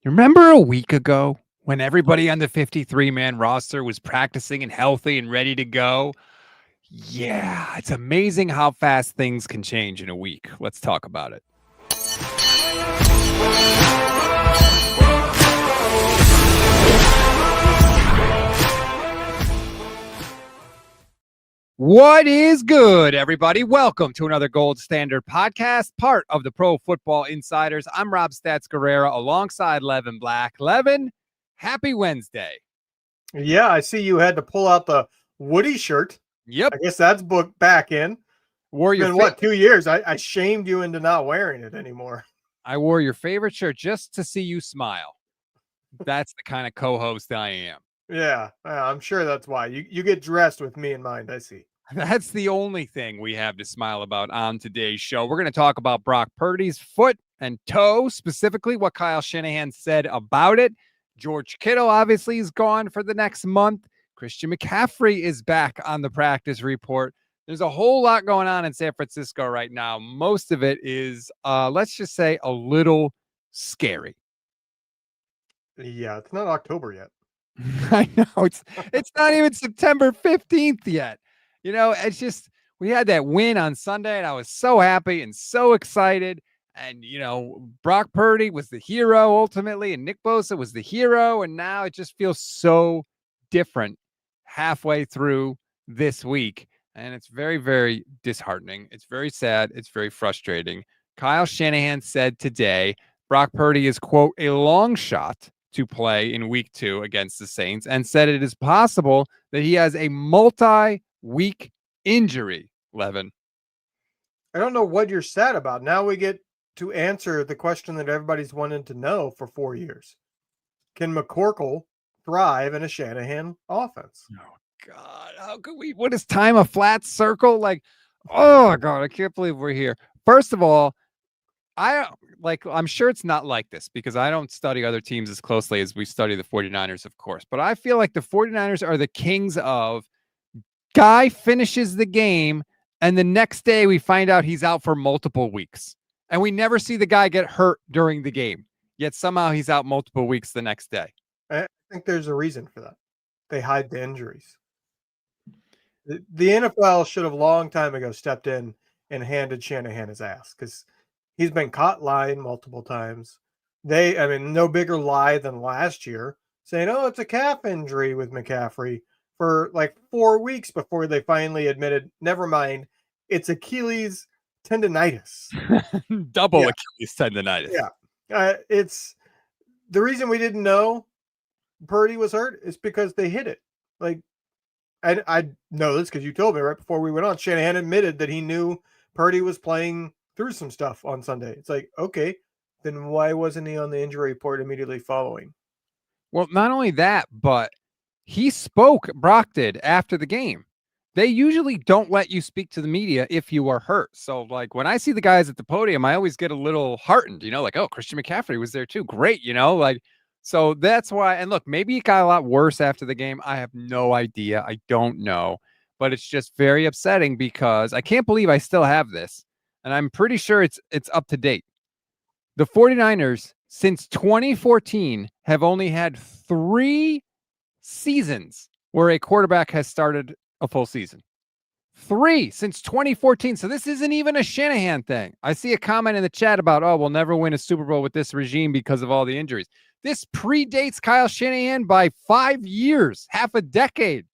You remember a week ago when everybody on the 53-man roster was practicing and healthy and ready to go? Yeah, it's amazing how fast things can change in a week. Let's talk about it. What is good, everybody? Welcome to another Gold Standard podcast, part of the Pro Football Insiders. I'm Rob Stats Guerrera alongside Levin Black. Levin, happy Wednesday. Yeah, I see you had to pull out the Woody shirt. Yep. I guess that's booked back in. Wore It's your been, what, 2 years? I shamed you into not wearing it anymore. I wore your favorite shirt just to see you smile. That's the kind of co-host I am. Yeah, I'm sure that's why. You get dressed with me in mind, I see. That's the only thing we have to smile about on today's show. We're going to talk about Brock Purdy's foot and toe, specifically what Kyle Shanahan said about it. George Kittle obviously is gone for the next month. Christian McCaffrey is back on the practice report. There's a whole lot going on in San Francisco right now. Most of it is, let's just say, a little scary. Yeah, it's not October yet. I know it's not even September 15th yet. You know, it's just we had that win on Sunday and I was so happy and so excited. And Brock Purdy was the hero ultimately, and Nick Bosa was the hero, and now it just feels so different halfway through this week. And it's very, very disheartening. It's very sad. It's very frustrating. Kyle Shanahan said today Brock Purdy is, quote, a long shot to play in week 2 against the Saints, and said it is possible that he has a multi-week injury, Levin. I don't know what you're sad about. Now we get to answer the question that everybody's wanted to know for 4 years. Can McCorkle thrive in a Shanahan offense? Oh, God. How could we? What is time a flat circle? Like, oh, God, I can't believe we're here. First of all, I'm sure it's not like this because I don't study other teams as closely as we study the 49ers, of course. But I feel like the 49ers are the kings of guy finishes the game, and the next day we find out he's out for multiple weeks. And we never see the guy get hurt during the game. Yet somehow he's out multiple weeks the next day. I think there's a reason for that. They hide the injuries. The NFL should have long time ago stepped in and handed Shanahan his ass because he's been caught lying multiple times. No bigger lie than last year saying, oh, it's a calf injury with McCaffrey for like 4 weeks before they finally admitted, never mind, it's Achilles tendonitis. Double Achilles tendonitis. Yeah. It's the reason we didn't know Purdy was hurt is because they hid it. Like, I know this because you told me right before we went on. Shanahan admitted that he knew Purdy was playing through some stuff on Sunday. It's like, okay, then why wasn't he on the injury report immediately following? Well, not only that, but he spoke, Brock did, after the game. They usually don't let you speak to the media if you are hurt. So, like, when I see the guys at the podium, I always get a little heartened, like, oh, Christian McCaffrey was there too. Great, so that's why. And look, maybe it got a lot worse after the game. I have no idea. I don't know. But it's just very upsetting because I can't believe I still have this. And I'm pretty sure it's up to date. The 49ers, since 2014, have only had 3 seasons where a quarterback has started a full season. 3 since 2014. So this isn't even a Shanahan thing. I see a comment in the chat about, oh, we'll never win a Super Bowl with this regime because of all the injuries. This predates Kyle Shanahan by 5 years, half a decade.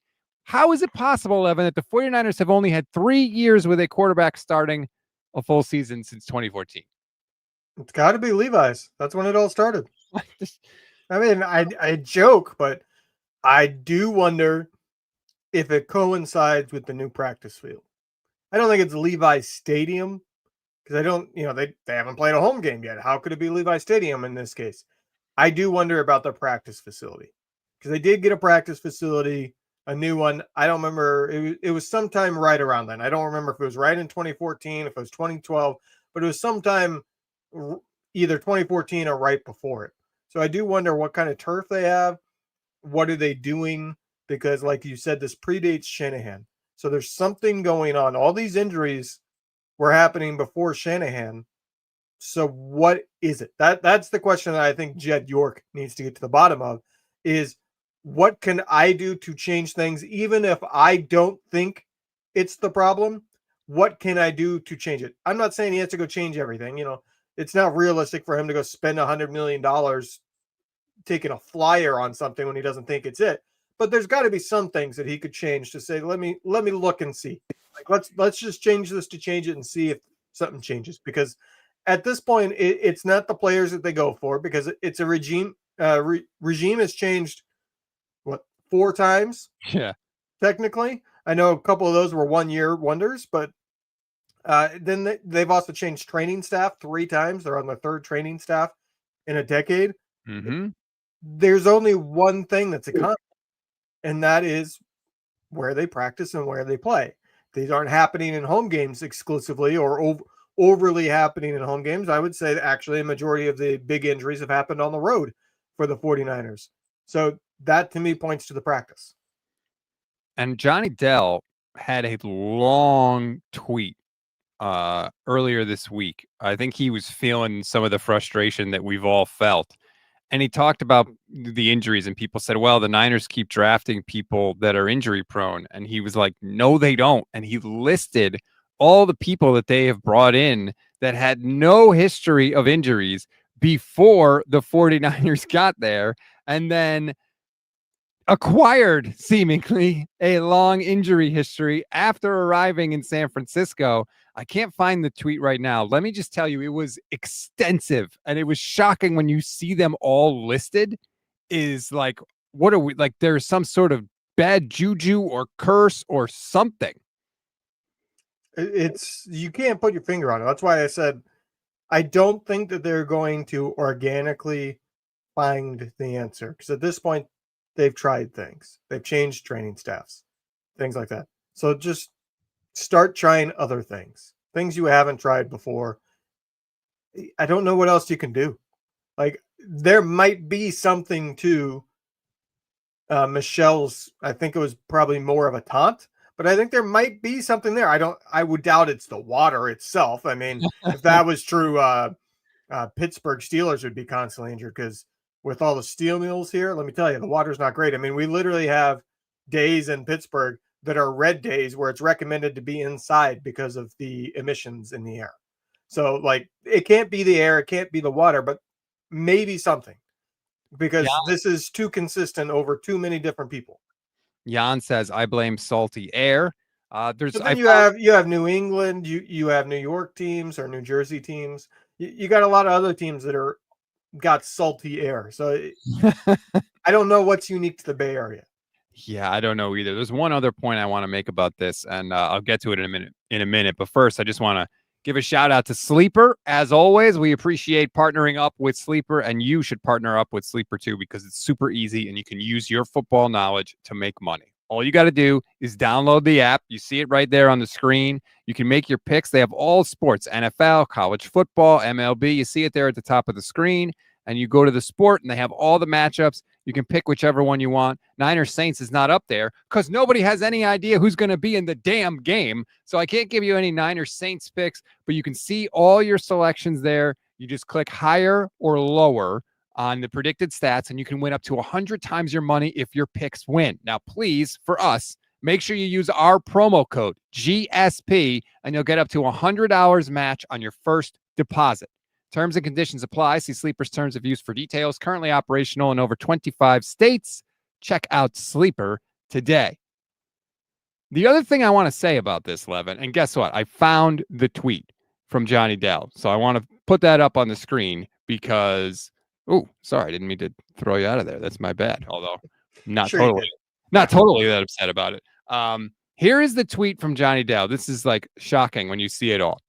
How is it possible, Evan, that the 49ers have only had 3 years with a quarterback starting a full season since 2014? It's got to be Levi's. That's when it all started. I joke, but I do wonder if it coincides with the new practice field. I don't think it's Levi's Stadium because they haven't played a home game yet. How could it be Levi's Stadium in this case? I do wonder about the practice facility because they did get a practice facility, a new one. I don't remember. It was sometime right around then. I don't remember if it was right in 2014, if it was 2012, but it was sometime either 2014 or right before it. So I do wonder what kind of turf they have. What are they doing? Because like you said, this predates Shanahan. So there's something going on. All these injuries were happening before Shanahan. So what is it? That's the question that I think Jed York needs to get to the bottom of, is what can I do to change things even if I don't think it's the problem? What can I do to change it? I'm not saying he has to go change everything. It's not realistic for him to go spend $100 million taking a flyer on something when he doesn't think it's it. But there's got to be some things that he could change to say, let me look and see. Like let's just change this to change it and see if something changes. Because at this point, it's not the players that they go for, because it's a regime. Regime has changed what, 4 times Yeah. technically. I know a couple of those were 1-year wonders, but then they've also changed training staff 3 times. They're on the 3rd training staff in a decade. Mm-hmm. There's only one thing that's a constant, and that is where they practice and where they play. These aren't happening in home games exclusively, or overly happening in home games. I would say that actually a majority of the big injuries have happened on the road for the 49ers. So that to me points to the practice. And Johnny Dell had a long tweet earlier this week. I think he was feeling some of the frustration that we've all felt. And he talked about the injuries, and people said, well, the Niners keep drafting people that are injury prone. And he was like, no, they don't. And he listed all the people that they have brought in that had no history of injuries before the 49ers got there, and then acquired seemingly a long injury history after arriving in San Francisco. I can't find the tweet right now. Let me just tell you, it was extensive, and it was shocking when you see them all listed. Is like, what are we, like, there's some sort of bad juju or curse or something. It's, you can't put your finger on it. That's why I said I don't think that they're going to organically find the answer, because at this point they've tried things. They've changed training staffs, things like that. So just start trying other things you haven't tried before. I don't know what else you can do. Like, there might be something to Michelle's, I think it was probably more of a taunt, but I think there might be something there. I would doubt it's the water itself. I mean, if that was true, Pittsburgh Steelers would be constantly injured, because with all the steel mills here, let me tell you, the water's not great. I mean, we literally have days in Pittsburgh that are red days where it's recommended to be inside because of the emissions in the air. So, like, it can't be the air, it can't be the water, but maybe something, because this is too consistent over too many different people. Jan says, I blame salty air. But then you have New England, you have New York teams or New Jersey teams. You got a lot of other teams that are got salty air. So I don't know what's unique to the Bay Area. Yeah, I don't know either. There's one other point I want to make about this, and I'll get to it in a minute. But first, I just want to give a shout out to Sleeper. As always, we appreciate partnering up with Sleeper, and you should partner up with Sleeper too, because it's super easy and you can use your football knowledge to make money. All you got to do is download the app. You see it right there on the screen. You can make your picks. They have all sports, NFL, college football, MLB. You see it there at the top of the screen, and you go to the sport, and they have all the matchups. You can pick whichever one you want. Niners Saints is not up there because nobody has any idea who's going to be in the damn game. So I can't give you any Niners Saints picks, but you can see all your selections there. You just click higher or lower on the predicted stats, and you can win up to 100 times your money if your picks win. Now, please, for us, make sure you use our promo code GSP, and you'll get up to $100 match on your first deposit. Terms and conditions apply. See Sleeper's terms of use for details. Currently operational in over 25 states. Check out Sleeper today. The other thing I want to say about this, Levin, and guess what? I found the tweet from Johnny Dell. So I want to put that up on the screen because, oh, sorry, I didn't mean to throw you out of there. That's my bad. Although not totally that upset about it. Here is the tweet from Johnny Dell. This is like shocking when you see it all.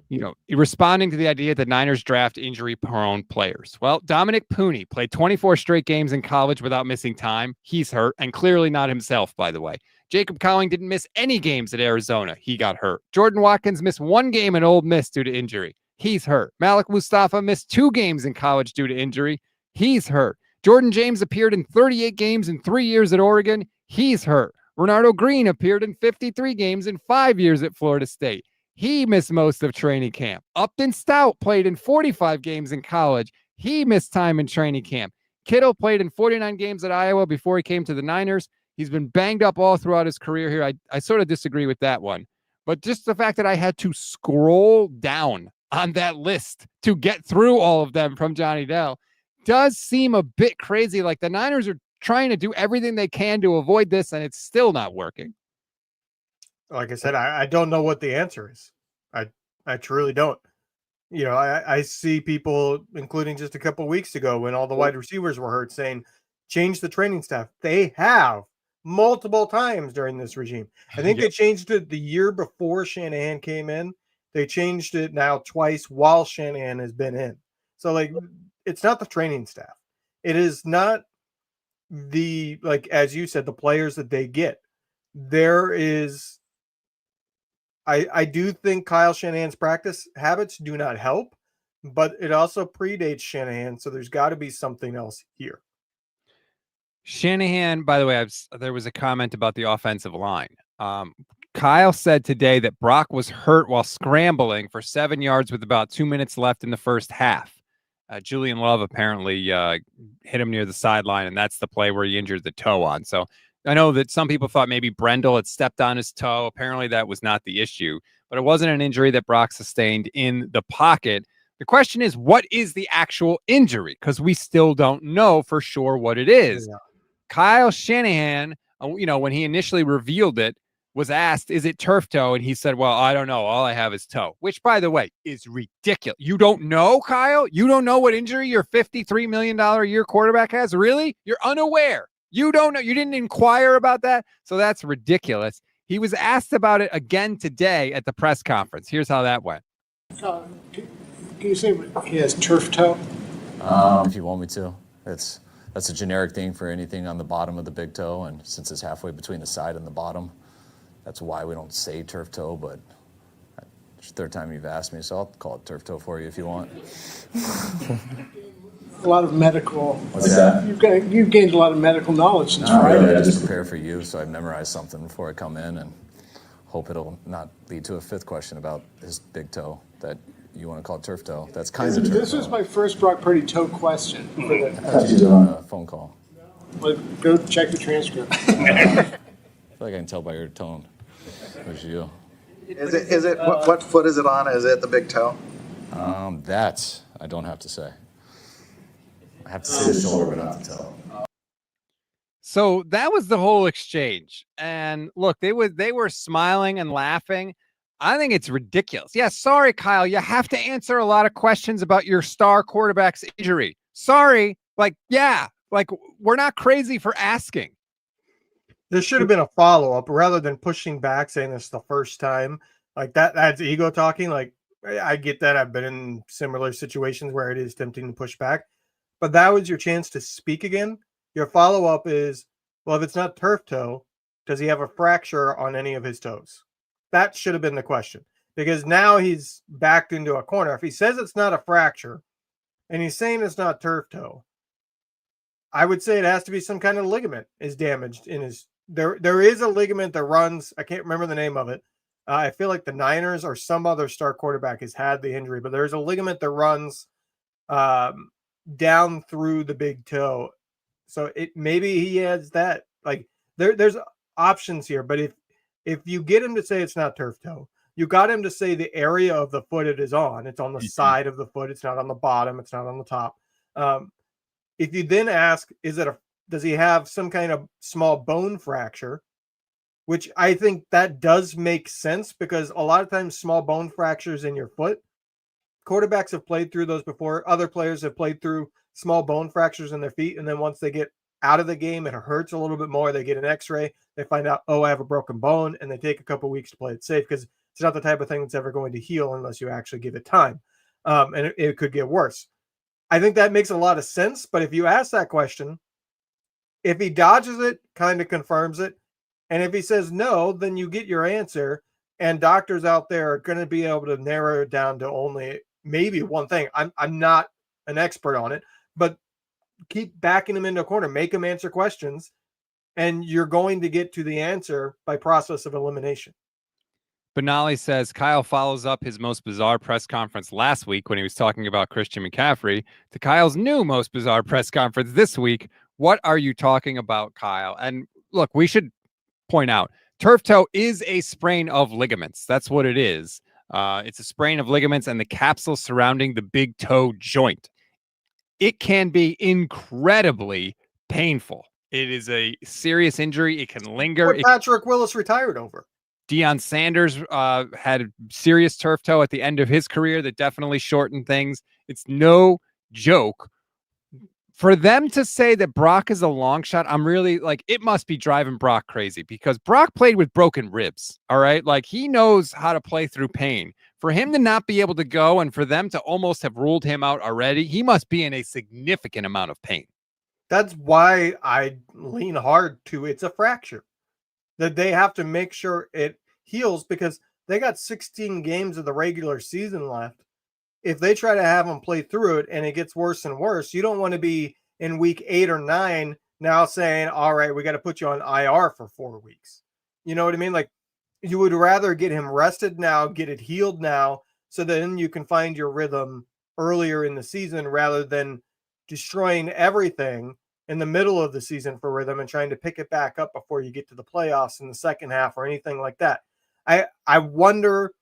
You know, responding to the idea that Niners draft injury-prone players. Well, Dominic Pooney played 24 straight games in college without missing time. He's hurt, and clearly not himself, by the way. Jacob Cowing didn't miss any games at Arizona. He got hurt. Jordan Watkins missed 1 game at Ole Miss due to injury. He's hurt. Malik Mustafa missed 2 games in college due to injury. He's hurt. Jordan James appeared in 38 games in 3 years at Oregon. He's hurt. Renardo Green appeared in 53 games in 5 years at Florida State. He missed most of training camp. Upton Stout played in 45 games in college. He missed time in training camp. Kittle played in 49 games at Iowa before he came to the Niners. He's been banged up all throughout his career here. I sort of disagree with that one. But just the fact that I had to scroll down on that list to get through all of them from Johnny Dell does seem a bit crazy. Like the Niners are trying to do everything they can to avoid this, and it's still not working. Like I said, I don't know what the answer is. I truly don't. You know, I see people, including just a couple of weeks ago when all the wide receivers were hurt, saying, change the training staff. They have multiple times during this regime. I think they changed it the year before Shanahan came in. They changed it now twice while Shanahan has been in. So, like, it's not the training staff. It is not the, like, as you said, the players that they get. There is, I do think Kyle Shanahan's practice habits do not help, but it also predates Shanahan. So there's got to be something else here. Shanahan, by the way, there was a comment about the offensive line. Kyle said today that Brock was hurt while scrambling for 7 yards with about 2 minutes left in the first half. Julian Love apparently hit him near the sideline, and that's the play where he injured the toe on. So I know that some people thought maybe Brendel had stepped on his toe. Apparently that was not the issue, but it wasn't an injury that Brock sustained in the pocket. The question is, what is the actual injury? Because we still don't know for sure what it is. Yeah. Kyle Shanahan, when he initially revealed it, was asked, is it turf toe? And he said, well, I don't know. All I have is toe, which, by the way, is ridiculous. You don't know, Kyle? You don't know what injury your $53 million a year quarterback has? Really? You're unaware. You don't know. You didn't inquire about that. So that's ridiculous. He was asked about it again today at the press conference. Here's how that went. Can you say he has turf toe? If you want me to. That's a generic thing for anything on the bottom of the big toe, and since it's halfway between the side and the bottom, that's why we don't say turf toe, but it's the third time you've asked me, so I'll call it turf toe for you if you want. A lot of medical. What's that? You've gained a lot of medical knowledge since Friday. Really, I just prepare for you, so I've memorized something before I come in, and hope it'll not lead to a fifth question about his big toe that you want to call turf toe. That's kind of turf toe. This was my first Brock Purdy toe question. I thought you did on a phone call. Well, go check the transcript. I feel like I can tell by your tone. Where's you? Is it what foot is it on? Is it the big toe? That I don't have to say. I have to say the shoulder, but not the toe. So that was the whole exchange. And look, they were smiling and laughing. I think it's ridiculous. Yeah, sorry, Kyle. You have to answer a lot of questions about your star quarterback's injury. Sorry. We're not crazy for asking. There should have been a follow-up rather than pushing back, saying this the first time. Like that's ego talking. Like, I get that. I've been in similar situations where it is tempting to push back. But that was your chance to speak again. Your follow-up is, well, if it's not turf toe, does he have a fracture on any of his toes? That should have been the question, because now he's backed into a corner. If he says it's not a fracture and he's saying it's not turf toe, I would say it has to be some kind of ligament is damaged in his. There is a ligament that runs. I can't remember the name of it. I feel like the Niners or some other star quarterback has had the injury, but there's a ligament that runs down through the big toe. So maybe he has that. Like there's options here, but if you get him to say it's not turf toe, you got him to say the area of the foot it is on. It's on the side of the foot. It's not on the bottom. It's not on the top. If you then ask, does he have some kind of small bone fracture? Which I think that does make sense, because a lot of times small bone fractures in your foot, quarterbacks have played through those before. Other players have played through small bone fractures in their feet. And then once they get out of the game, it hurts a little bit more. They get an x-ray. They find out, I have a broken bone. And they take a couple weeks to play it safe, because it's not the type of thing that's ever going to heal unless you actually give it time. And it could get worse. I think that makes a lot of sense. But if you ask that question, if he dodges it, kind of confirms it. And if he says no, then you get your answer. And doctors out there are going to be able to narrow it down to only maybe one thing. I'm not an expert on it, but keep backing him into a corner, make him answer questions, and you're going to get to the answer by process of elimination. Benali says Kyle follows up his most bizarre press conference last week when he was talking about Christian McCaffrey to Kyle's new most bizarre press conference this week. What are you talking about, Kyle? And look, we should point out turf toe is a sprain of ligaments. That's what it is. It's a sprain of ligaments and the capsule surrounding the big toe joint. It can be incredibly painful. It is a serious injury. It can linger. What Patrick Willis retired over. Deion Sanders had a serious turf toe at the end of his career that definitely shortened things. It's no joke. For them to say that Brock is a long shot, I'm really like, it must be driving Brock crazy because Brock played with broken ribs. All right. Like he knows how to play through pain. For him to not be able to go and for them to almost have ruled him out already, he must be in a significant amount of pain. That's why I lean hard to it's a fracture. That they have to make sure it heals because they got 16 games of the regular season left. If they try to have them play through it and it gets worse and worse, you don't want to be in week 8 or 9 now saying, all right, we got to put you on IR for 4 weeks. You know what I mean? Like you would rather get him rested now, get it healed now, so then you can find your rhythm earlier in the season rather than destroying everything in the middle of the season for rhythm and trying to pick it back up before you get to the playoffs in the second half or anything like that. I wonder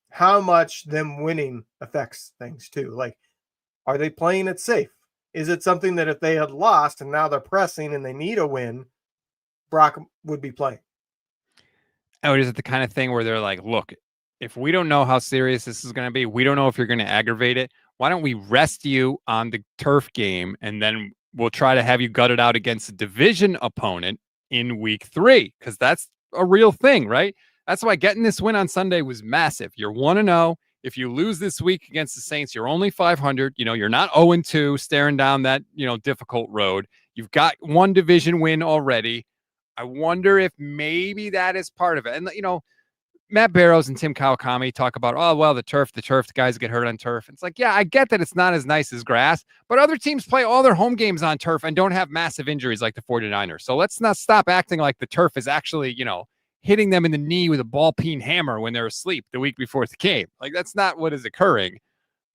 how much them winning affects things too. Like, are they playing it safe? Is it something that if they had lost and now they're pressing and they need a win, Brock would be playing? Oh, is it the kind of thing where they're like, look, if we don't know how serious this is going to be, we don't know if you're going to aggravate it. Why don't we rest you on the turf game and then we'll try to have you gut it out against a division opponent in week 3? Because that's a real thing, right? That's why getting this win on Sunday was massive. You're 1-0. If you lose this week against the Saints, you're only 500. You know, you're not 0-2 staring down that, difficult road. You've got one division win already. I wonder if maybe that is part of it. And, Matt Barrows and Tim Kawakami talk about, oh, well, the turf, the guys get hurt on turf. It's like, yeah, I get that it's not as nice as grass, but other teams play all their home games on turf and don't have massive injuries like the 49ers. So let's not stop acting like the turf is actually, hitting them in the knee with a ball-peen hammer when they're asleep the week before the game. Like, that's not what is occurring.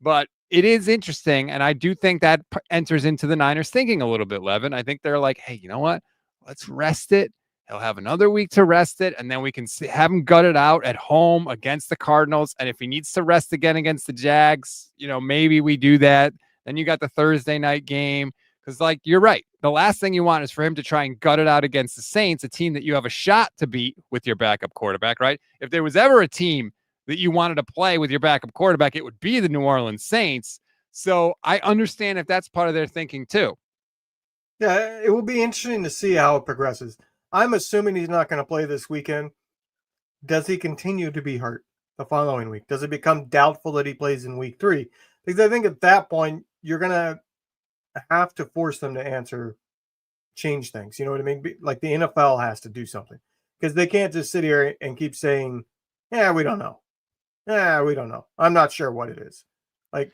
But it is interesting, and I do think that enters into the Niners thinking a little bit, Levin. I think they're like, hey, you know what? Let's rest it. He'll have another week to rest it, and then we can have him gut it out at home against the Cardinals. And if he needs to rest again against the Jags, maybe we do that. Then you got the Thursday night game. Because, like, you're right. The last thing you want is for him to try and gut it out against the Saints, a team that you have a shot to beat with your backup quarterback, right? If there was ever a team that you wanted to play with your backup quarterback, it would be the New Orleans Saints. So I understand if that's part of their thinking too. Yeah, it will be interesting to see how it progresses. I'm assuming he's not going to play this weekend. Does he continue to be hurt the following week? Does it become doubtful that he plays in week 3? Because I think at that point, you're going to have to force them to change things. You know what I mean? Like the NFL has to do something because they can't just sit here and keep saying, yeah, we don't know. Yeah, we don't know. I'm not sure what it is. Like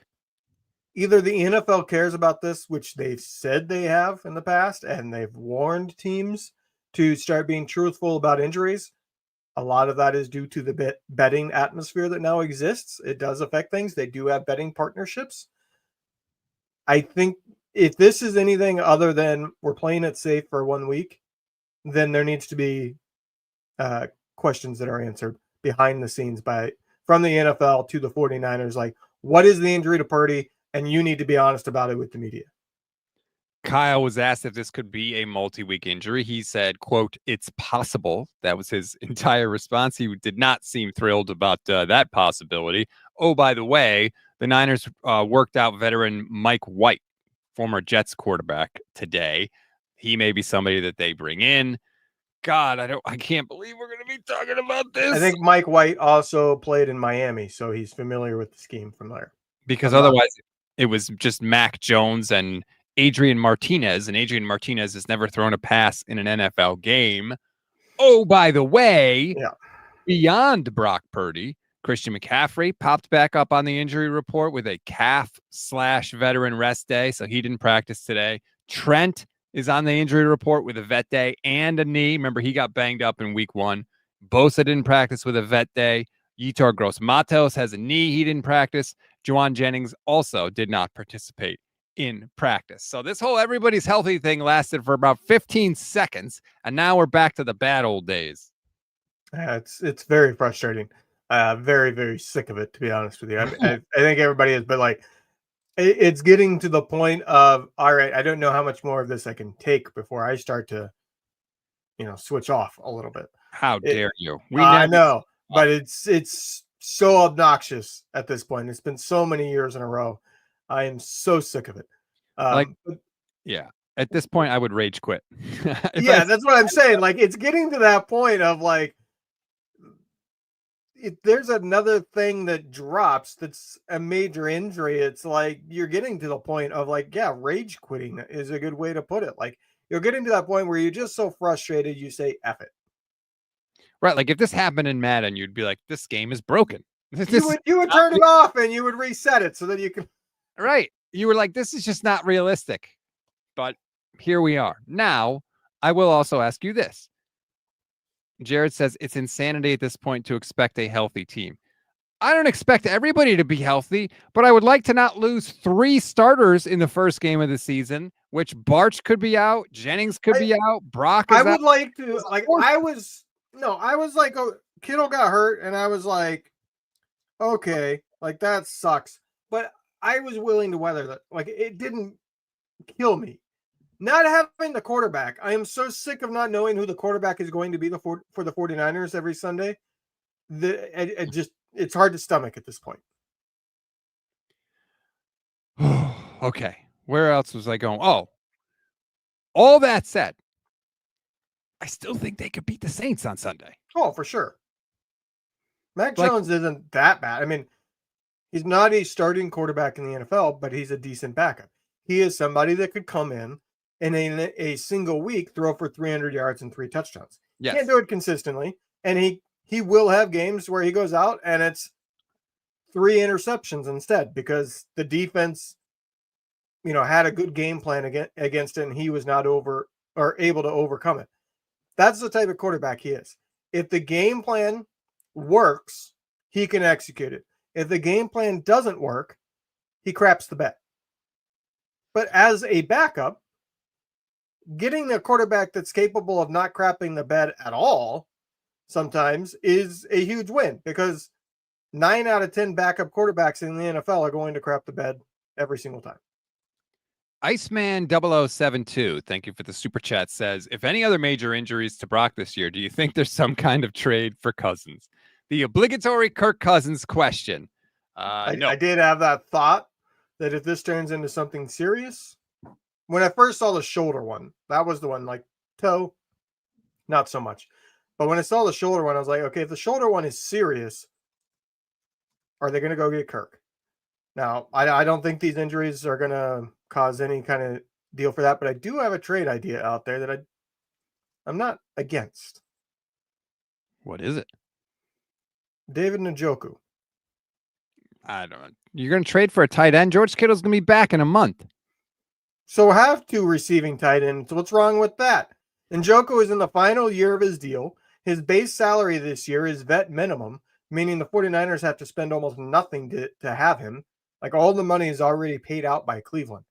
either the NFL cares about this, which they've said they have in the past, and they've warned teams to start being truthful about injuries. A lot of that is due to the betting atmosphere that now exists. It does affect things. They do have betting partnerships. I think if this is anything other than we're playing it safe for 1 week, then there needs to be questions that are answered behind the scenes from the NFL to the 49ers. Like, what is the injury to Purdy? And you need to be honest about it with the media. Kyle was asked if this could be a multi-week injury. He said, quote, it's possible. That was his entire response. He did not seem thrilled about that possibility. Oh, by the way, the Niners worked out veteran Mike White, former Jets quarterback, today. He may be somebody that they bring in. God, I can't believe we're going to be talking about this. I think Mike White also played in Miami, so he's familiar with the scheme from there. Because otherwise it was just Mac Jones and Adrian Martinez, and Adrian Martinez has never thrown a pass in an NFL game. Oh, by the way, beyond Brock Purdy, Christian McCaffrey popped back up on the injury report with a calf/veteran rest day, so he didn't practice today. Trent is on the injury report with a vet day and a knee. Remember, he got banged up in week 1. Bosa didn't practice with a vet day. Yetur Gross-Matos has a knee. He didn't practice. Juwan Jennings also did not participate in practice. So this whole everybody's healthy thing lasted for about 15 seconds, and now we're back to the bad old days. It's very frustrating. Very, very sick of it, to be honest with you. I think everybody is, but like it's getting to the point of, all right, I don't know how much more of this I can take before I start to, switch off a little bit. How dare you? I know, but it's so obnoxious at this point. It's been so many years in a row. I am so sick of it. Yeah. At this point, I would rage quit. That's what I'm saying. Like, it's getting to that point of like, if there's another thing that drops that's a major injury, it's like you're getting to the point of like, yeah, rage quitting is a good way to put it. Like, you're getting to that point where you're just so frustrated, you say, F it. Right. Like if this happened in Madden, you'd be like, this game is broken. You would turn it off and you would reset it so that you can. Right. You were like, this is just not realistic. But here we are. Now, I will also ask you this. Jared says it's insanity at this point to expect a healthy team. I don't expect everybody to be healthy, but I would like to not lose 3 starters in the first game of the season, which Barch could be out, Jennings could be out, Brock is I would out. like to, like, I was like, oh, Kittle got hurt, and I was like, okay, like that sucks. But I was willing to weather that. Like, it didn't kill me. Not having the quarterback. I am so sick of not knowing who the quarterback is going to be for the 49ers every Sunday. It's hard to stomach at this point. Okay. Where else was I going? Oh, all that said, I still think they could beat the Saints on Sunday. Oh, for sure. Mac Jones isn't that bad. I mean, he's not a starting quarterback in the NFL, but he's a decent backup. He is somebody that could come in a single week throw for 300 yards and 3 touchdowns. Yes. Can't do it consistently, and he will have games where he goes out and it's 3 interceptions instead because the defense, had a good game plan against it, and he was not able to overcome it. That's the type of quarterback he is. If the game plan works, he can execute it. If the game plan doesn't work, he craps the bed. But as a backup, getting a quarterback that's capable of not crapping the bed at all sometimes is a huge win because 9 out of 10 backup quarterbacks in the NFL are going to crap the bed every single time. Iceman 0072, thank you for the super chat, says, if any other major injuries to Brock this year, do you think there's some kind of trade for Cousins? The obligatory Kirk Cousins question. No. I did have that thought that if this turns into something serious, when I first saw the shoulder one, that was the one, like toe, not so much. But when I saw the shoulder one, I was like, okay, if the shoulder one is serious, are they going to go get Kirk? Now, I don't think these injuries are going to cause any kind of deal for that, but I do have a trade idea out there that I'm not against. What is it? David Njoku. I don't know. You're going to trade for a tight end? George Kittle's going to be back in a month. So have 2 receiving tight ends. What's wrong with that? Njoku is in the final year of his deal. His base salary this year is vet minimum, meaning the 49ers have to spend almost nothing to have him. Like, all the money is already paid out by Cleveland.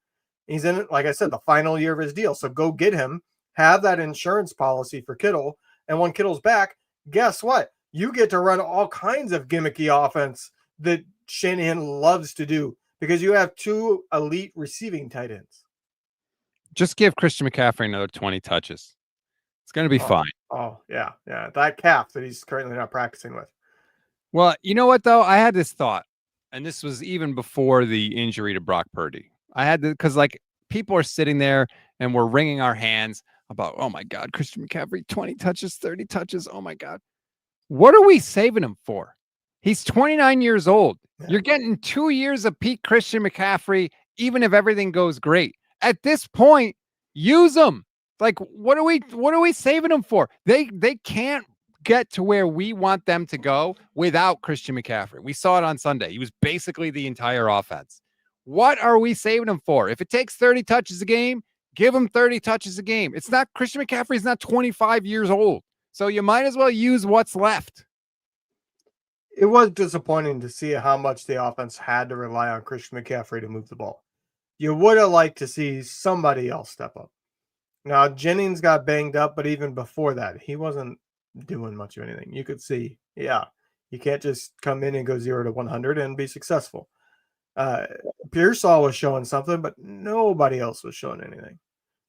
He's in, like I said, the final year of his deal. So go get him, have that insurance policy for Kittle. And when Kittle's back, guess what? You get to run all kinds of gimmicky offense that Shanahan loves to do because you have 2 elite receiving tight ends. Just give Christian McCaffrey another 20 touches. It's going to be fine. Oh, yeah. Yeah. That calf that he's currently not practicing with. Well, you know what, though? I had this thought, and this was even before the injury to Brock Purdy. I had to, because like people are sitting there and we're wringing our hands about, oh my God, Christian McCaffrey, 20 touches, 30 touches. Oh my God. What are we saving him for? He's 29 years old. Yeah. You're getting 2 years of peak Christian McCaffrey, even if everything goes great. At this point, use him. Like, what are we saving him for? They can't get to where we want them to go without Christian McCaffrey. We saw it on Sunday. He was basically the entire offense. What are we saving him for? If it takes 30 touches a game, give him 30 touches a game. It's not Christian McCaffrey's not 25 years old. So you might as well use what's left. It was disappointing to see how much the offense had to rely on Christian McCaffrey to move the ball. You would have liked to see somebody else step up. Now, Jennings got banged up, but even before that, he wasn't doing much of anything. You could see, yeah, you can't just come in and go 0 to 100 and be successful. Pearsall was showing something, but nobody else was showing anything.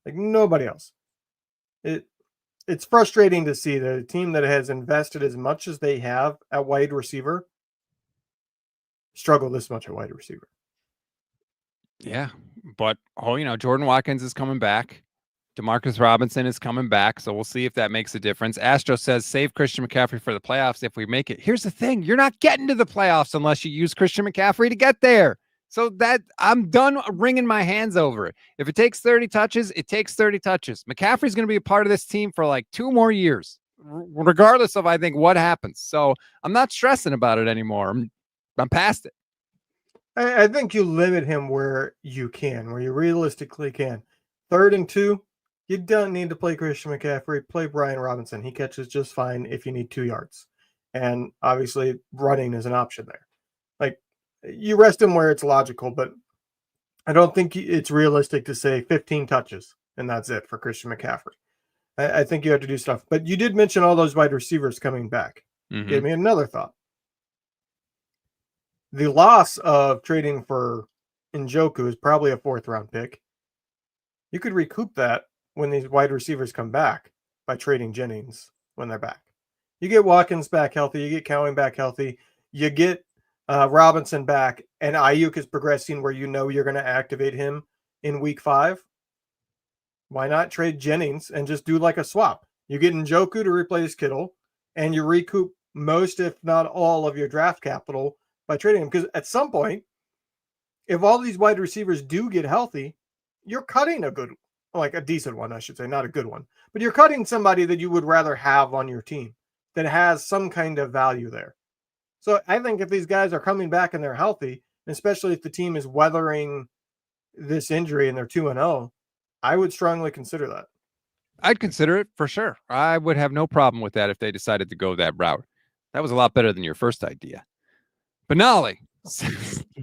Like nobody else. It's frustrating to see that a team that has invested as much as they have at wide receiver struggle this much at wide receiver. Yeah, but Jordan Watkins is coming back. Demarcus Robinson is coming back, so we'll see if that makes a difference. Astro says, save Christian McCaffrey for the playoffs if we make it. Here's the thing. You're not getting to the playoffs unless you use Christian McCaffrey to get there. So that I'm done wringing my hands over it. If it takes 30 touches, it takes 30 touches. McCaffrey's going to be a part of this team for like 2 more years, regardless of, I think, what happens. So I'm not stressing about it anymore. I'm past it. I think you limit him where you can, where you realistically can. 3rd and 2, you don't need to play Christian McCaffrey. Play Brian Robinson. He catches just fine if you need 2 yards. And obviously, running is an option there. Like, you rest him where it's logical, but I don't think it's realistic to say 15 touches and that's it for Christian McCaffrey. I think you have to do stuff. But you did mention all those wide receivers coming back. Mm-hmm. Gave me another thought. The loss of trading for Njoku is probably a 4th round pick. You could recoup that when these wide receivers come back by trading Jennings when they're back. You get Watkins back healthy. You get Cowan back healthy. You get Robinson back, and Ayuk is progressing where you know you're going to activate him in week 5. Why not trade Jennings and just do like a swap? You get Njoku to replace Kittle, and you recoup most, if not all, of your draft capital by trading him. Because at some point, if all these wide receivers do get healthy, you're cutting a decent one, I should say, not a good one. But you're cutting somebody that you would rather have on your team that has some kind of value there. So I think if these guys are coming back and they're healthy, especially if the team is weathering this injury and they're 2-0, I would strongly consider that. I'd consider it for sure. I would have no problem with that if they decided to go that route. That was a lot better than your first idea. Benali,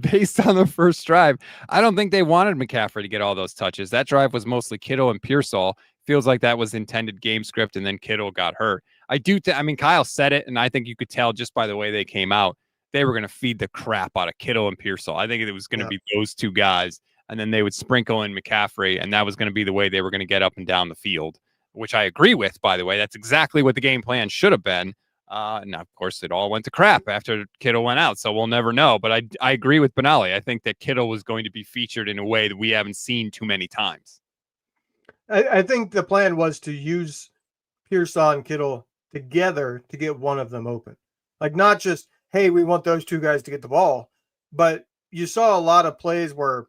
based on the first drive, I don't think they wanted McCaffrey to get all those touches. That drive was mostly Kittle and Pearsall. Feels like that was intended game script, and then Kittle got hurt. Kyle said it, and I think you could tell just by the way they came out, they were going to feed the crap out of Kittle and Pearsall. I think it was going to be those 2 guys, and then they would sprinkle in McCaffrey, and that was going to be the way they were going to get up and down the field, which I agree with, by the way. That's exactly what the game plan should have been. And of course, it all went to crap after Kittle went out, so we'll never know. But I agree with Benali. I think that Kittle was going to be featured in a way that we haven't seen too many times. I think the plan was to use Pearsall and Kittle together to get one of them open. Like, not just, hey, we want those 2 guys to get the ball, but you saw a lot of plays where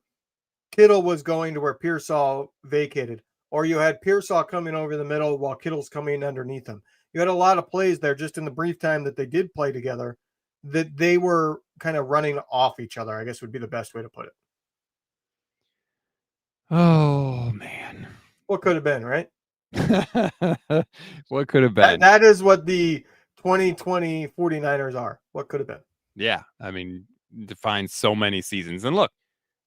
Kittle was going to where Pearsall vacated, or you had Pearsall coming over the middle while Kittle's coming underneath him. You had a lot of plays there just in the brief time that they did play together that they were kind of running off each other, I guess would be the best way to put it. Oh, man. What could have been, right? What could have been? That is what the 2020 49ers are. What could have been? Yeah. I mean, defines so many seasons. And look,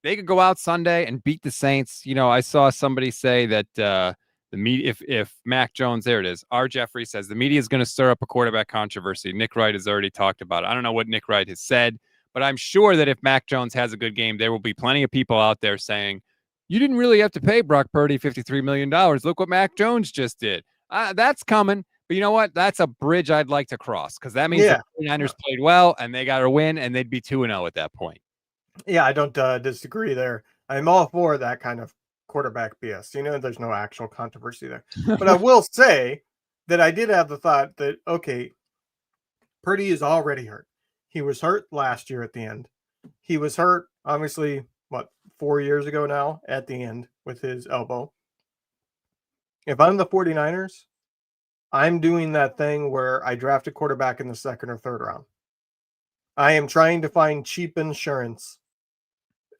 they could go out Sunday and beat the Saints. I saw somebody say that the media, if Mac Jones, there it is. R. Jeffrey says the media is going to stir up a quarterback controversy. Nick Wright has already talked about it. I don't know what Nick Wright has said, but I'm sure that if Mac Jones has a good game, there will be plenty of people out there saying, you didn't really have to pay Brock Purdy $53 million. Look what Mac Jones just did. That's coming. But you know what? That's a bridge I'd like to cross, because that means the 49ers played well and they got a win, and they'd be 2-0 at that point. Yeah, I don't disagree there. I'm all for that kind of quarterback BS. There's no actual controversy there. But I will say that I did have the thought that, okay, Purdy is already hurt. He was hurt last year at the end. He was hurt, obviously, 4 years ago now at the end with his elbow. If I'm the 49ers, I'm doing that thing where I draft a quarterback in the 2nd or 3rd round. I am trying to find cheap insurance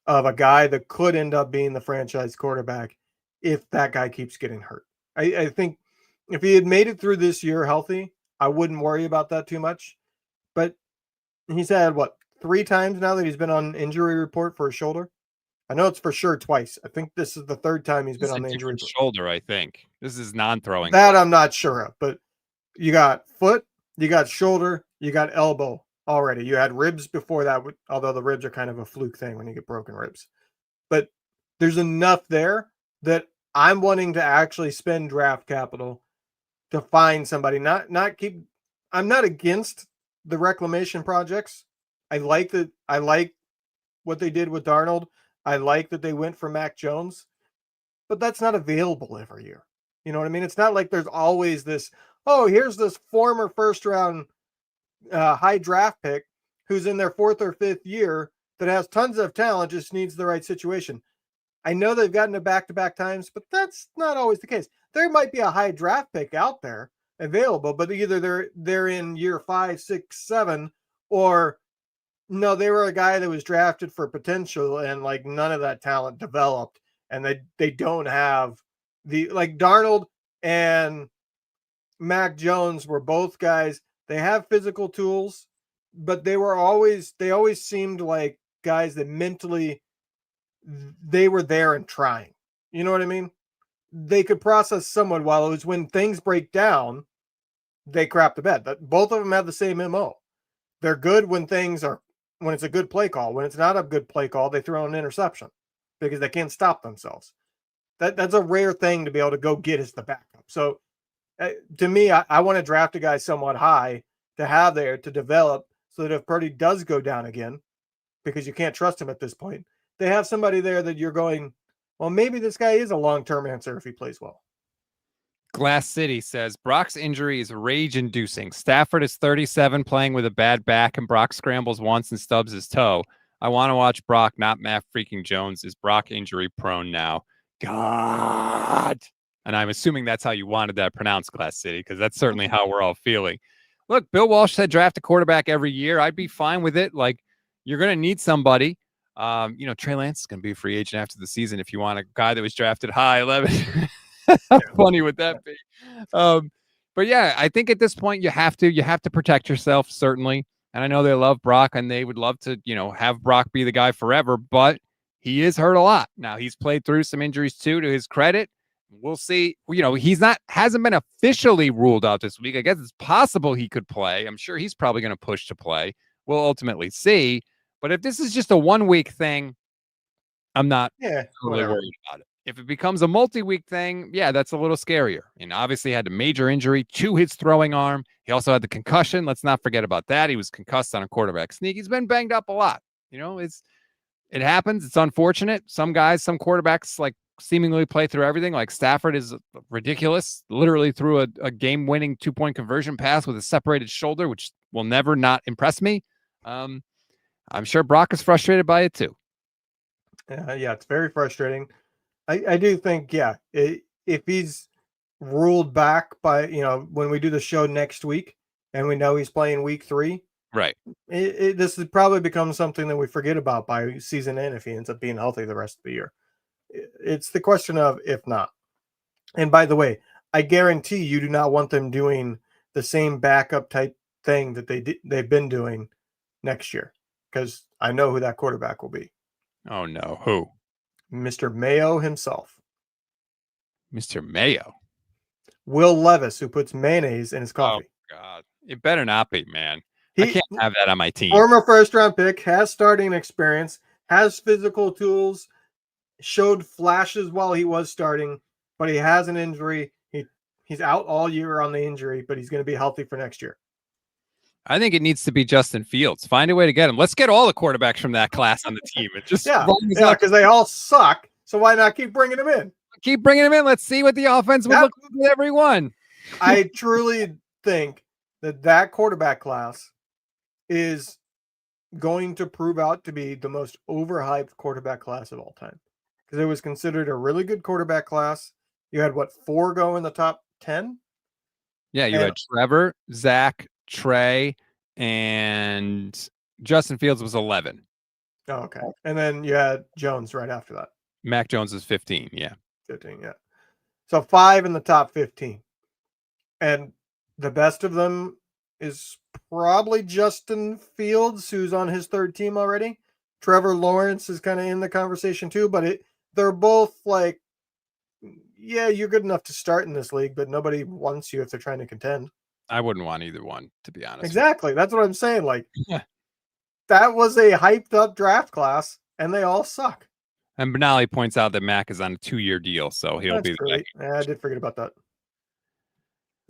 of a guy that could end up being the franchise quarterback if that guy keeps getting hurt. I think if he had made it through this year healthy, I wouldn't worry about that too much. But He's had what 3 times now that he's been on injury report for his shoulder. I know it's for sure twice. I think this is the 3rd time he's been This is on a the injury different report. shoulder, I think. This is non-throwing. That I'm not sure of, but you got foot, you got shoulder, you got elbow already. You had ribs before that, although the ribs are kind of a fluke thing when you get broken ribs. But there's enough there that I'm wanting to actually spend draft capital to find somebody, not keep. I'm not against the reclamation projects. I like what they did with Darnold. I like that they went for Mac Jones, but that's not available every year. You know what I mean? It's not like there's always this, oh, here's this former first round high draft pick who's in their 4th or 5th year that has tons of talent, just needs the right situation. I know they've gotten it back-to-back times, but that's not always the case. There might be a high draft pick out there available, but either they're in year 5, 6, 7, or no, they were a guy that was drafted for potential and like none of that talent developed, and they don't have the like Darnold and Mac Jones were both guys. They have physical tools, but they always seemed like guys that mentally they were there and trying. You know what I mean? They could process somewhat well. It was when things break down, they crap the bed. But both of them have the same MO. They're good when it's a good play call. When it's not a good play call, they throw an interception because they can't stop themselves. That's a rare thing to be able to go get as the backup. So to me, I want to draft a guy somewhat high to have there to develop so that if Purdy does go down again, because you can't trust him at this point, they have somebody there that you're going, well, maybe this guy is a long-term answer if he plays well. Glass City says Brock's injury is rage-inducing. Stafford is 37, playing with a bad back, and Brock scrambles once and stubs his toe. I want to watch Brock, not Matt freaking Jones. Is Brock injury prone now? God. And I'm assuming that's how you wanted that pronounced, Glass City, because that's certainly how we're all feeling. Look, Bill Walsh said draft a quarterback every year. I'd be fine with it. Like, you're going to need somebody. Trey Lance is going to be a free agent after the season if you want a guy that was drafted high, 11. How funny would that be? But yeah, I think at this point you have to protect yourself, certainly. And I know they love Brock and they would love to, have Brock be the guy forever, but he is hurt a lot. Now he's played through some injuries too, to his credit. We'll see. Hasn't been officially ruled out this week. I guess it's possible he could play. I'm sure he's probably going to push to play. We'll ultimately see. But if this is just a 1 week thing, I'm not totally worried about it. If it becomes a multi-week thing, yeah, that's a little scarier. And obviously had a major injury to his throwing arm. He also had the concussion. Let's not forget about that. He was concussed on a quarterback sneak. He's been banged up a lot. It happens. It's unfortunate. Some quarterbacks like seemingly play through everything. Like Stafford is ridiculous. Literally threw a game-winning 2-point conversion pass with a separated shoulder, which will never not impress me. I'm sure Brock is frustrated by it too. Yeah, it's very frustrating. I do think, if he's ruled back by, when we do the show next week and we know he's playing week 3, right? This has probably become something that we forget about by season end if he ends up being healthy the rest of the year. It's the question of if not. And by the way, I guarantee you do not want them doing the same backup type thing that they've been doing next year, because I know who that quarterback will be. Oh no, who? Mr. Mayo himself. Mr. Mayo. Will Levis, who puts mayonnaise in his coffee. Oh, God. It better not be, man. I can't have that on my team. Former first-round pick, has starting experience, has physical tools, showed flashes while he was starting, but he has an injury. He's out all year on the injury, but he's going to be healthy for next year. I think it needs to be Justin Fields. Find a way to get him. Let's get all the quarterbacks from that class on the team. Because they all suck. So why not keep bringing them in? Keep bringing them in. Let's see what the offense would look like with everyone. I truly think that quarterback class is going to prove out to be the most overhyped quarterback class of all time, because it was considered a really good quarterback class. You had 4 go in the top 10? Yeah, you had Trevor, Zach, Trey, and Justin Fields was 11. Oh, okay. And then you had Jones right after that. Mac Jones is 15, yeah. 15, yeah. So 5 in the top 15. And the best of them is probably Justin Fields, who's on his third team already. Trevor Lawrence is kind of in the conversation too, but they're both like, yeah, you're good enough to start in this league, but nobody wants you if they're trying to contend. I wouldn't want either one, to be honest. Exactly. That's what I'm saying. Like, Yeah. that was a hyped up draft class, and they all suck. And Benali points out that Mac is on a 2-year deal, so he'll That's be great. I did forget about that.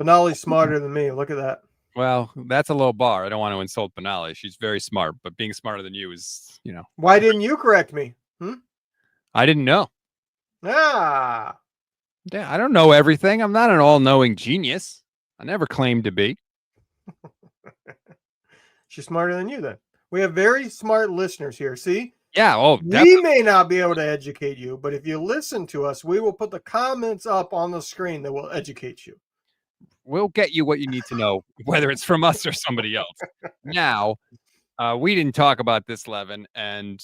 Benali's smarter than me. Look at that. Well, that's a low bar. I don't want to insult Benali. She's very smart, but being smarter than you is, Why didn't you correct me? I didn't know. Ah. Yeah, I don't know everything. I'm not an all-knowing genius. I never claimed to be. She's smarter than you then. We have very smart listeners here. See? Yeah, oh, We definitely. may not be able to educate you, but if you listen to us, we will put the comments up on the screen that will educate you. We'll get you what you need to know, whether it's from us or somebody else. Now, we didn't talk about this, Levin, and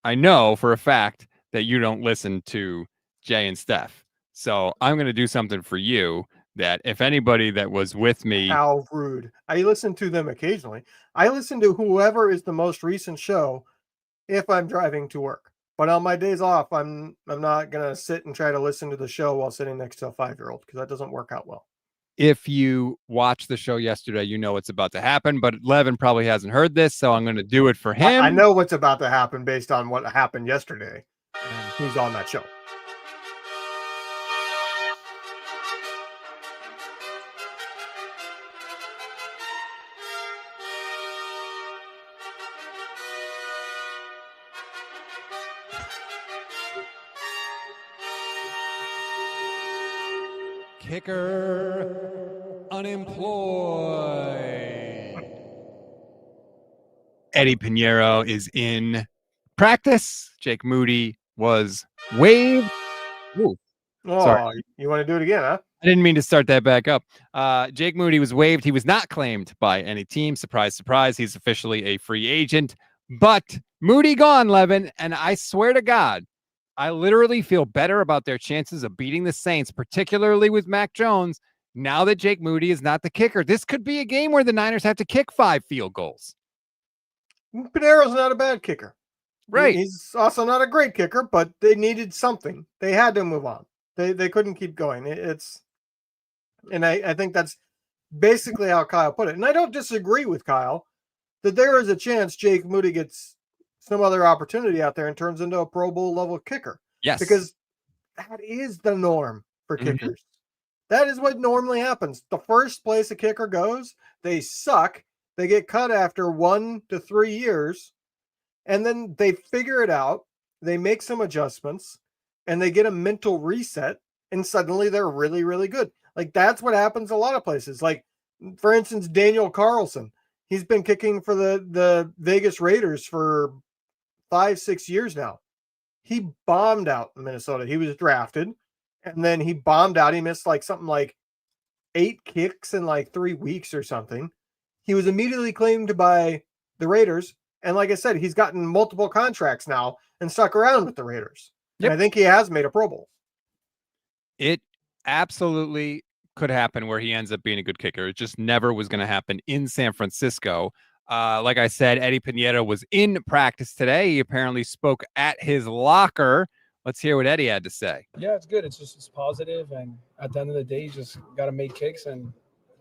I know for a fact that you don't listen to Jay and Steph. So I'm going to do something for you that if anybody that was with me... How rude. I listen to them occasionally. I listen to whoever is the most recent show if I'm driving to work. But on my days off, I'm not going to sit and try to listen to the show while sitting next to a 5-year-old because that doesn't work out well. If you watched the show yesterday, you know what's about to happen, but Levin probably hasn't heard this, so I'm going to do it for him. I know what's about to happen based on what happened yesterday and who's on that show. Kicker unemployed. Eddy Pi&ntilde is in practice. Jake Moody was waived. Ooh, sorry. You want to do it again, huh? I didn't mean to start that back up. Jake Moody was waived. He was not claimed by any team. Surprise, surprise. He's officially a free agent. But Moody gone, Levin. And I swear to God, I literally feel better about their chances of beating the Saints, particularly with Mac Jones, now that Jake Moody is not the kicker. This could be a game where the Niners have to kick 5 field goals. Pinero's not a bad kicker. Right. He's also not a great kicker, but they needed something. They had to move on. They couldn't keep going. I think that's basically how Kyle put it. And I don't disagree with Kyle that there is a chance Jake Moody gets some other opportunity out there and turns into a Pro Bowl level kicker. Yes. Because that is the norm for kickers. That is what normally happens. The first place a kicker goes, they suck. They get cut after 1 to 3 years, and then they figure it out. They make some adjustments, and they get a mental reset, and suddenly they're really, really good. Like, that's what happens a lot of places. Like, for instance, Daniel Carlson. He's been kicking for the Vegas Raiders for 5-6 years now. He bombed out in Minnesota. He was drafted, and then he bombed out. He missed something like 8 kicks in 3 weeks or something. He was immediately claimed by the Raiders. And like I said, he's gotten multiple contracts now and stuck around with the Raiders. Yep. And I think he has made a Pro Bowl. It absolutely could happen where he ends up being a good kicker. It just never was going to happen in San Francisco. Like I said, Eddy Pi&ntilde was in practice today. He apparently spoke at his locker. Let's hear what Eddy had to say. Yeah, it's good. It's positive. And at the end of the day, you just got to make kicks. And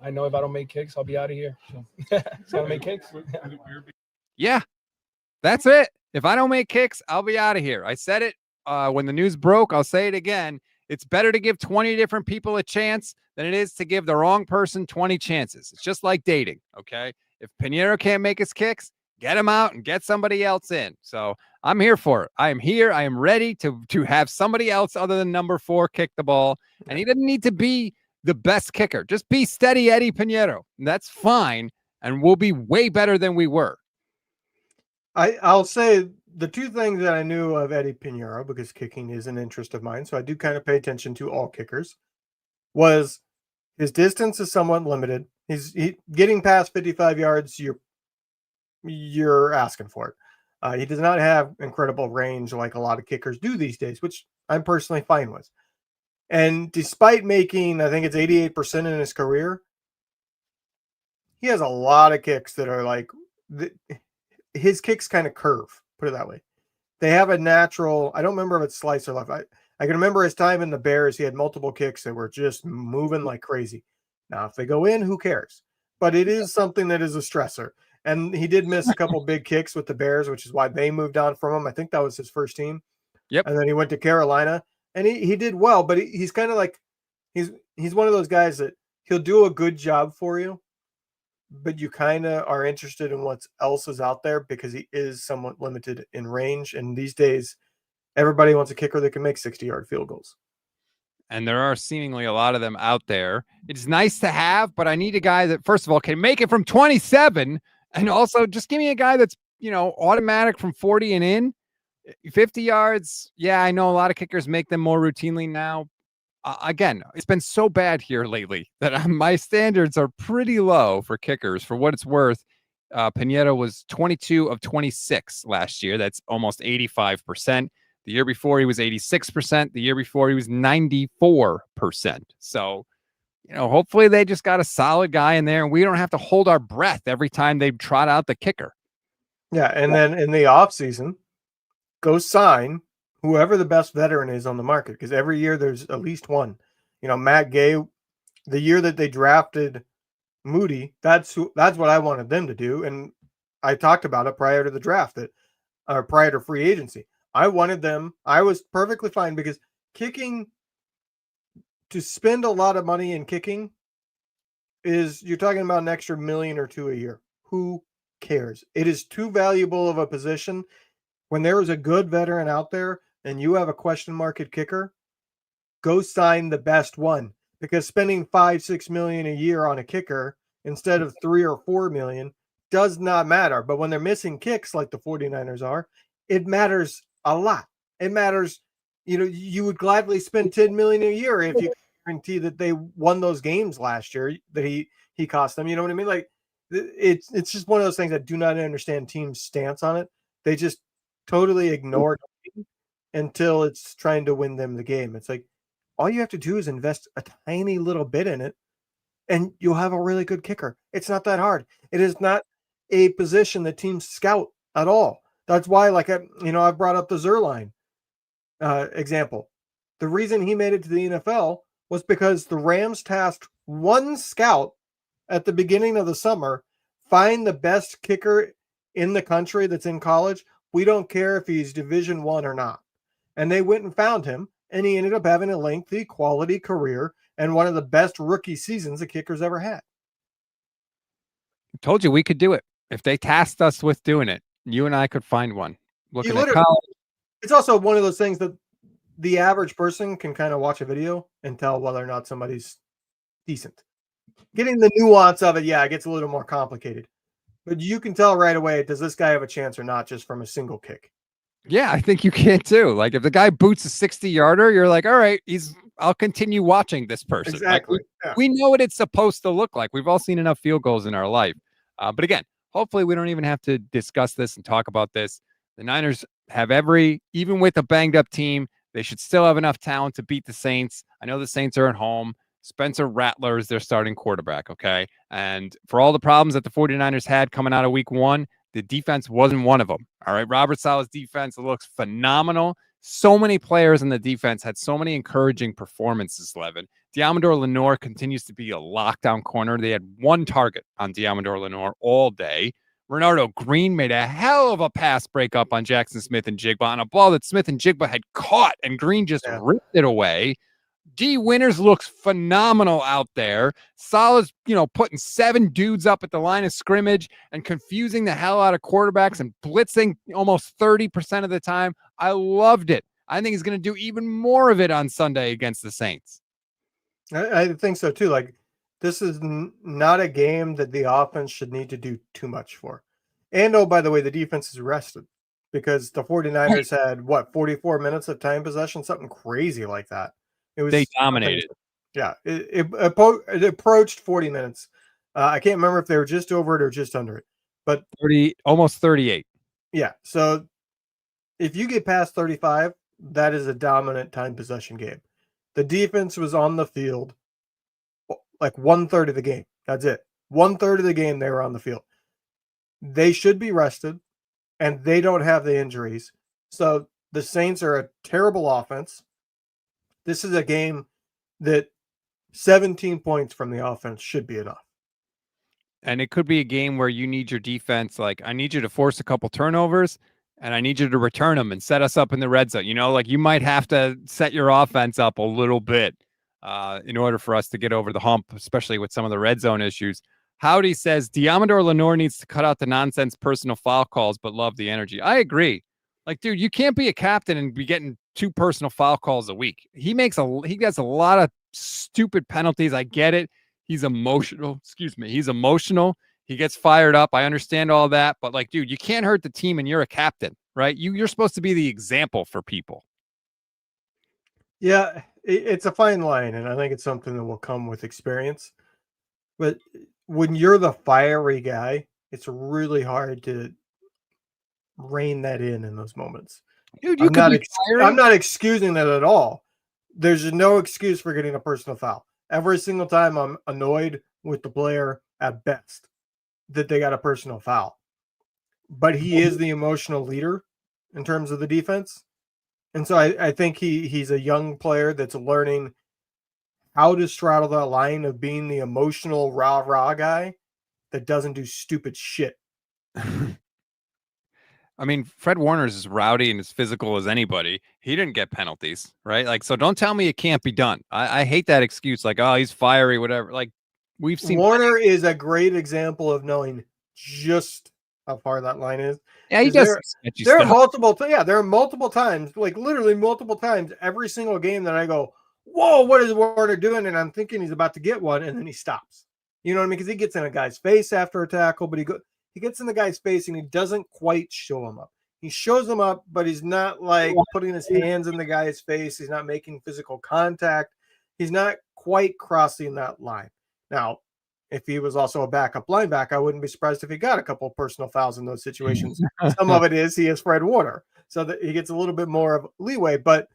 I know if I don't make kicks, I'll be out of here. So got to make kicks. Yeah, that's it. If I don't make kicks, I'll be out of here. I said it when the news broke. I'll say it again. It's better to give 20 different people a chance than it is to give the wrong person 20 chances. It's just like dating, okay? If Pi&ntilde can't make his kicks, get him out and get somebody else in. So I'm here for it. I am here. I am ready to have somebody else other than number 4 kick the ball. And he doesn't need to be the best kicker. Just be steady Eddy Pi&ntilde. That's fine. And we'll be way better than we were. I'll say the 2 things that I knew of Eddy Pi&ntilde, because kicking is an interest of mine, so I do kind of pay attention to all kickers, was his distance is somewhat limited. He's getting past 55 yards, you're asking for it. He does not have incredible range like a lot of kickers do these days, which I'm personally fine with. And despite making, I think it's 88% in his career, he has a lot of kicks that are like his kicks kind of curve. Put it that way. They have a natural. I don't remember if it's slice or left. I can remember his time in the Bears. He had multiple kicks that were just moving like crazy. Now, if they go in, who cares? But it is something that is a stressor. And he did miss a couple big kicks with the Bears, which is why they moved on from him. I think that was his first team. Yep. And then he went to Carolina, and he did well. But he's kind of like he's one of those guys that he'll do a good job for you, but you kind of are interested in what else is out there because he is somewhat limited in range. And these days, everybody wants a kicker that can make 60-yard field goals. And there are seemingly a lot of them out there. It's nice to have, but I need a guy that, first of all, can make it from 27. And also just give me a guy that's, automatic from 40 and in. 50 yards. Yeah, I know a lot of kickers make them more routinely now. Again, it's been so bad here lately that my standards are pretty low for kickers. For what it's worth, Pineda was 22 of 26 last year. That's almost 85%. The year before, he was 86%. The year before, he was 94%. So, hopefully they just got a solid guy in there, and we don't have to hold our breath every time they trot out the kicker. Yeah, and then in the offseason, go sign whoever the best veteran is on the market, because every year there's at least one. Matt Gay, the year that they drafted Moody, that's what I wanted them to do, and I talked about it prior to the draft, prior to free agency. I wanted them. I was perfectly fine because kicking, to spend a lot of money in kicking, you're talking about an extra $1 million or $2 million a year. Who cares? It is too valuable of a position. When there is a good veteran out there and you have a question mark at kicker, go sign the best one, because spending $5-6 million a year on a kicker instead of $3 or $4 million does not matter. But when they're missing kicks like the 49ers are, it matters a lot. It matters. You would gladly spend $10 million a year if you guarantee that they won those games last year that he cost them. You know what I mean? Like, it's just one of those things. I do not understand teams' stance on it. They just totally ignore it until it's trying to win them the game. It's like, all you have to do is invest a tiny little bit in it, and you'll have a really good kicker. It's not that hard. It is not a position that teams scout at all. That's why, I brought up the Zerline example. The reason he made it to the NFL was because the Rams tasked one scout at the beginning of the summer, find the best kicker in the country that's in college. We don't care if he's Division I or not. And they went and found him, and he ended up having a lengthy, quality career and one of the best rookie seasons a kicker's ever had. I told you we could do it. If they tasked us with doing it, you and I could find one. Looking at college. It's also one of those things that the average person can kind of watch a video and tell whether or not somebody's decent. Getting the nuance of it, it gets a little more complicated. But you can tell right away, does this guy have a chance or not, just from a single kick? Yeah, I think you can too. Like, if the guy boots a 60-yarder, you're like, all right, I'll continue watching this person. Exactly. Like, we know what it's supposed to look like. We've all seen enough field goals in our life. But again, hopefully we don't even have to discuss this and talk about this. The Niners have even with a banged up team, they should still have enough talent to beat the Saints. I know the Saints are at home. Spencer Rattler is their starting quarterback, okay? And for all the problems that the 49ers had coming out of week 1, the defense wasn't one of them, all right? Robert Saleh's defense looks phenomenal. So many players in the defense had so many encouraging performances, Levin. Diamador Lenore continues to be a lockdown corner. They had one target on Diamador Lenore all day. Renardo Green made a hell of a pass breakup on Jackson Smith-Njigba on a ball that Smith-Njigba had caught, and Green just ripped it away. D. Winters looks phenomenal out there. Saleh's, putting 7 dudes up at the line of scrimmage and confusing the hell out of quarterbacks and blitzing almost 30% of the time. I loved it. I think he's going to do even more of it on Sunday against the Saints. I think so too. Like, this is not a game that the offense should need to do too much for. And, oh, by the way, the defense is rested because the 49ers had, 44 minutes of time possession, something crazy like that. They dominated. Yeah, it approached 40 minutes. I can't remember if they were just over it or just under it, but almost 38. Yeah, so if you get past 35, that is a dominant time possession game. The defense was on the field like 1/3 of the game. That's it. 1/3 of the game they were on the field. They should be rested, and they don't have the injuries. So the Saints are a terrible offense. This is a game that 17 points from the offense should be enough. And it could be a game where you need your defense. Like, I need you to force a couple turnovers and I need you to return them and set us up in the red zone. Like you might have to set your offense up a little bit in order for us to get over the hump, especially with some of the red zone issues. Howdy says Diamador Lenore needs to cut out the nonsense personal foul calls, but love the energy. I agree. Like, dude, you can't be a captain and be getting 2 personal foul calls a week. He gets a lot of stupid penalties. I get it. He's emotional. He's emotional. He gets fired up. I understand all that. But, like, dude, you can't hurt the team and you're a captain, right? You're supposed to be the example for people. Yeah, it's a fine line, and I think it's something that will come with experience. But when you're the fiery guy, it's really hard to rein that in those moments. Dude, I'm not excusing that at all. There's no excuse for getting a personal foul. Every single time I'm annoyed with the player at best that they got a personal foul. But he is the emotional leader in terms of the defense. And so I think he's a young player that's learning how to straddle that line of being the emotional rah-rah guy that doesn't do stupid shit. I mean, Fred Warner's as rowdy and as physical as anybody. He didn't get penalties, right? Like, so don't tell me it can't be done. I hate that excuse. Like, oh, he's fiery, whatever. Like, we've seen Warner is a great example of knowing just how far that line is. Yeah, he does. There are multiple. Yeah, there are multiple times, like literally multiple times, every single game that I go, "Whoa, what is Warner doing?" And I'm thinking he's about to get one, and then he stops. You know what I mean? Because he gets in a guy's face after a tackle, but he gets in the guy's face and he doesn't quite show him up. He shows him up, but he's not like putting his hands in the guy's face. He's not making physical contact. He's not quite crossing that line. Now, if he was also a backup linebacker, I wouldn't be surprised if he got a couple of personal fouls in those situations. Some of it is he is Fred Warner, so that he gets a little bit more of leeway. But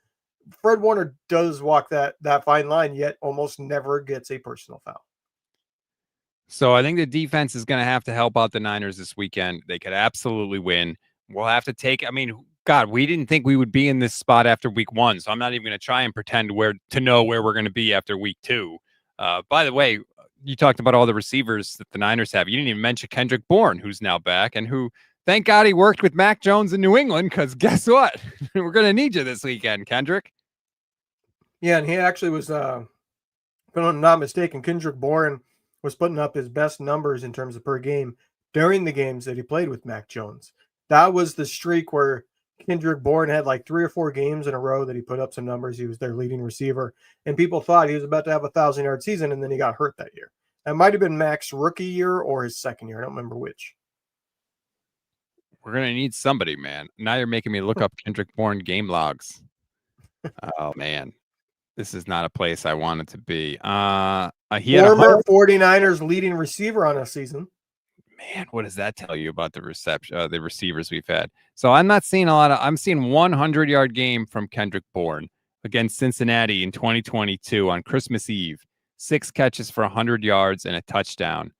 Fred Warner does walk that fine line, yet almost never gets a personal foul. So I think the defense is going to have to help out the Niners this weekend. They could absolutely win. We'll have to take, I mean, God, we didn't think we would be in this spot after week 1. So I'm not even going to try and pretend to know where we're going to be after week 2. By the way, you talked about all the receivers that the Niners have. You didn't even mention Kendrick Bourne, who's now back and who, thank God he worked with Mac Jones in New England, because guess what? We're going to need you this weekend, Kendrick. Yeah, and he actually was, if I'm not mistaken, Kendrick Bourne was putting up his best numbers in terms of per game during the games that he played with Mac Jones. That was the streak where Kendrick Bourne had like 3 or 4 games in a row that he put up some numbers. He was their leading receiver, and people thought he was about to have a 1,000-yard season, and then he got hurt that year. That might have been Mac's rookie year or his second year. I don't remember which. We're going to need somebody, man. Now you're making me look up Kendrick Bourne game logs. Oh, man. This is not a place I wanted to be. He had former 49ers leading receiver on a season. Man, what does that tell you about the receivers we've had? So I'm not seeing a lot of. I'm seeing 100-yard game from Kendrick Bourne against Cincinnati in 2022 on Christmas Eve. 6 catches for 100 yards and a touchdown.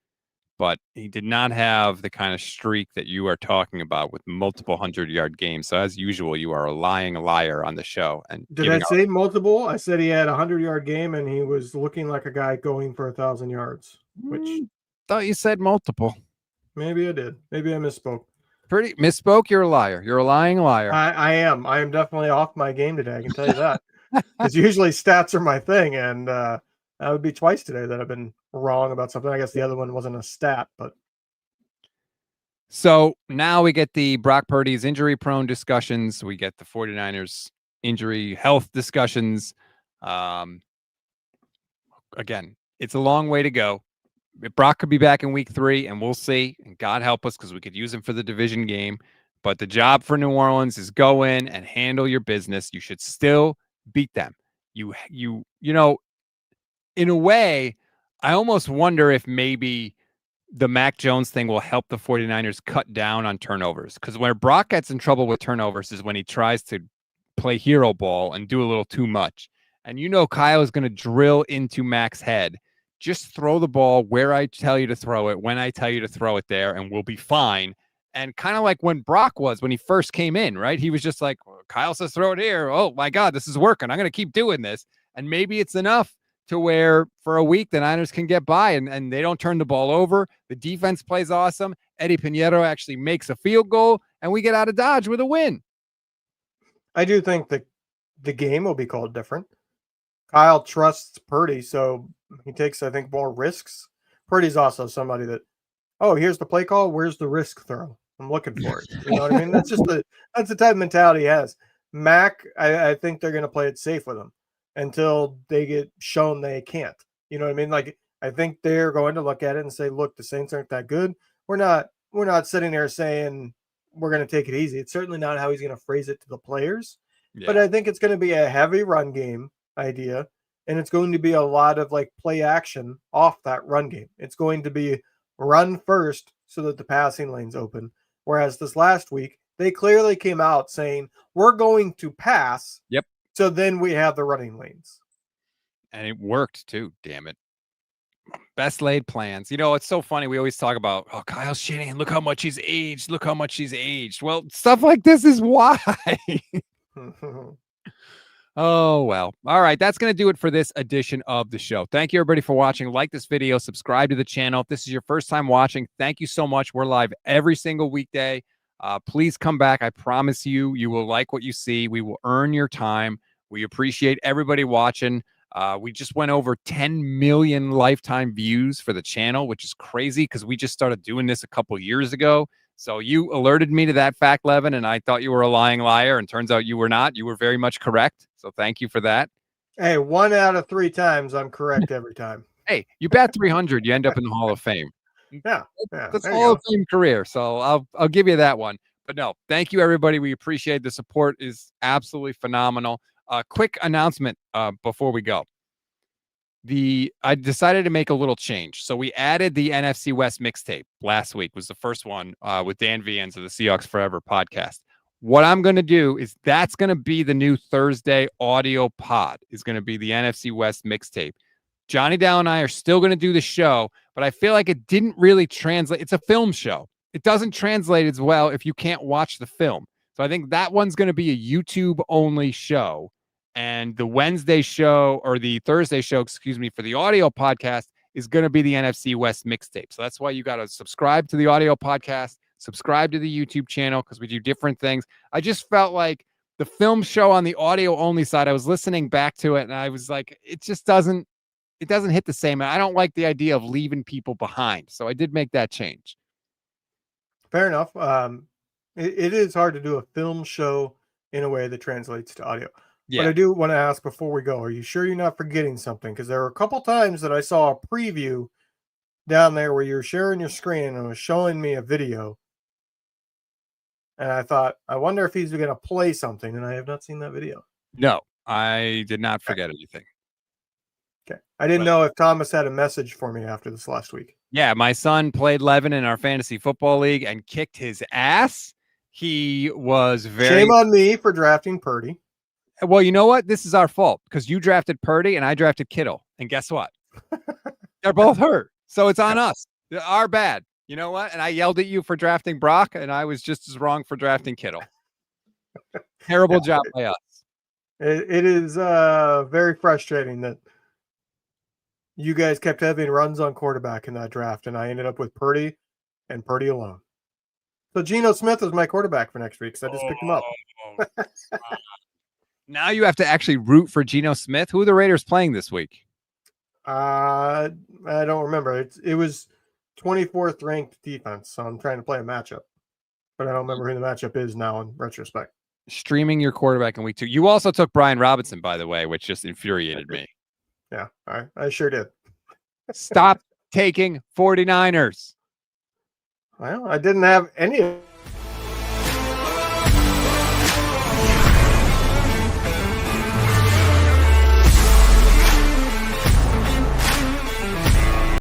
But he did not have the kind of streak that you are talking about with multiple 100-yard games. So as usual, you are a lying liar on the show. And did I say multiple? I said he had a 100-yard game and he was looking like a guy going for 1,000 yards. Which thought you said multiple. Maybe I did. Maybe I misspoke. Misspoke. You're a liar. You're a lying liar. I am. I am definitely off my game today. I can tell you that. Because usually stats are my thing, and that would be twice today that I've been wrong about something. I guess the other one wasn't a stat, but. So now we get the Brock Purdy's injury-prone discussions. We get the 49ers injury health discussions. Again, it's a long way to go. Brock could be back in week 3, and we'll see. And God help us, because we could use him for the division game. But the job for New Orleans is go in and handle your business. You should still beat them. You know, in a way, I almost wonder if maybe the Mac Jones thing will help the 49ers cut down on turnovers. Because where Brock gets in trouble with turnovers is when he tries to play hero ball and do a little too much. And Kyle is going to drill into Mac's head. just throw the ball where I tell you to throw it, when I tell you to throw it there, and we'll be fine. And kind of like when Brock was when he first came in, right? He was just like, well, Kyle says throw it here. Oh my God, this is working. I'm going to keep doing this. And maybe it's enough to where for a week the Niners can get by and they don't turn the ball over. The defense plays awesome. Eddy Pi&ntilde actually makes a field goal, and we get out of Dodge with a win. I do think that the game will be called different. Kyle trusts Purdy, so he takes, I think, more risks. Purdy's also somebody that, oh, here's the play call. Where's the risk throw? I'm looking for it. You know what I mean? That's the type of mentality he has. Mac, I think they're going to play it safe with him until they get shown they can't. You know what I mean? Like, I think they're going to look at it and say, look, the Saints aren't that good. We're not sitting there saying we're going to take it easy. It's certainly not how he's going to phrase it to the players. Yeah. But I think it's going to be a heavy run game idea, and it's going to be a lot of like play action off that run game. It's going to be run first so that the passing lane's open. Whereas this last week, they clearly came out saying, we're going to pass. Yep. So then we have the running lanes. And it worked too, damn it. Best laid plans. You know, it's so funny. We always talk about, oh, Kyle Shanahan, look how much he's aged. Look how much he's aged. Well, stuff like this is why. Oh, well. All right. That's going to do it for this edition of the show. Thank you, everybody, for watching. Like this video. Subscribe to the channel. If this is your first time watching, thank you so much. We're live every single weekday. Please come back. I promise you, you will like what you see. We will earn your time. We appreciate everybody watching. We just went over 10 million lifetime views for the channel, which is crazy because we just started doing this a couple years ago. So you alerted me to that fact, Levin, and I thought you were a lying liar, and turns out you were not. You were very much correct. So thank you for that. Hey, 1 out of 3 times I'm correct every time. Hey, you bat 300, you end up in the Hall of Fame. Yeah, that's Hall of Fame career. So I'll give you that one. But no, thank you, everybody. We appreciate the support is absolutely phenomenal. Quick announcement before we go. I decided to make a little change. So we added the NFC West mixtape last week, was the first one with Dan Viens of the Seahawks Forever podcast. What I'm going to do is that's going to be the new Thursday audio pod, is going to be the NFC West mixtape. Johnny Dow and I are still going to do the show, but I feel like it didn't really translate. It's a film show. It doesn't translate as well if you can't watch the film. So I think that one's going to be a YouTube only show. And the Wednesday show, or the Thursday show, excuse me, for the audio podcast is going to be the NFC West mixtape. So that's why you got to subscribe to the audio podcast, subscribe to the YouTube channel, because we do different things. I just felt like the film show on the audio only side, I was listening back to it and I was like, it doesn't hit the same. And I don't like the idea of leaving people behind. So I did make that change. Fair enough. It is hard to do a film show in a way that translates to audio. Yeah. But I do want to ask before we go, are you sure you're not forgetting something? Because there were a couple times that I saw a preview down there where you're sharing your screen and it was showing me a video. And I thought, I wonder if he's going to play something. And I have not seen that video. No, I did not forget anything. Okay. I didn't know if Thomas had a message for me after this last week. Yeah, my son played Levin in our fantasy football league and kicked his ass. He was very... Shame on me for drafting Purdy. Well, you know what? This is our fault because you drafted Purdy and I drafted Kittle. And guess what? They're both hurt. So it's on us. Our bad. You know what? And I yelled at you for drafting Brock, and I was just as wrong for drafting Kittle. Terrible job by us. It is very frustrating that you guys kept having runs on quarterback in that draft, and I ended up with Purdy and Purdy alone. So Geno Smith is my quarterback for next week, so I just picked him up. Now you have to actually root for Geno Smith. Who are the Raiders playing this week? I don't remember. It was 24th ranked defense, so I'm trying to play a matchup. But I don't remember who the matchup is now in retrospect. Streaming your quarterback in week 2. You also took Brian Robinson, by the way, which just infuriated me. Yeah, I sure did. Stop taking 49ers. Well, I didn't have any of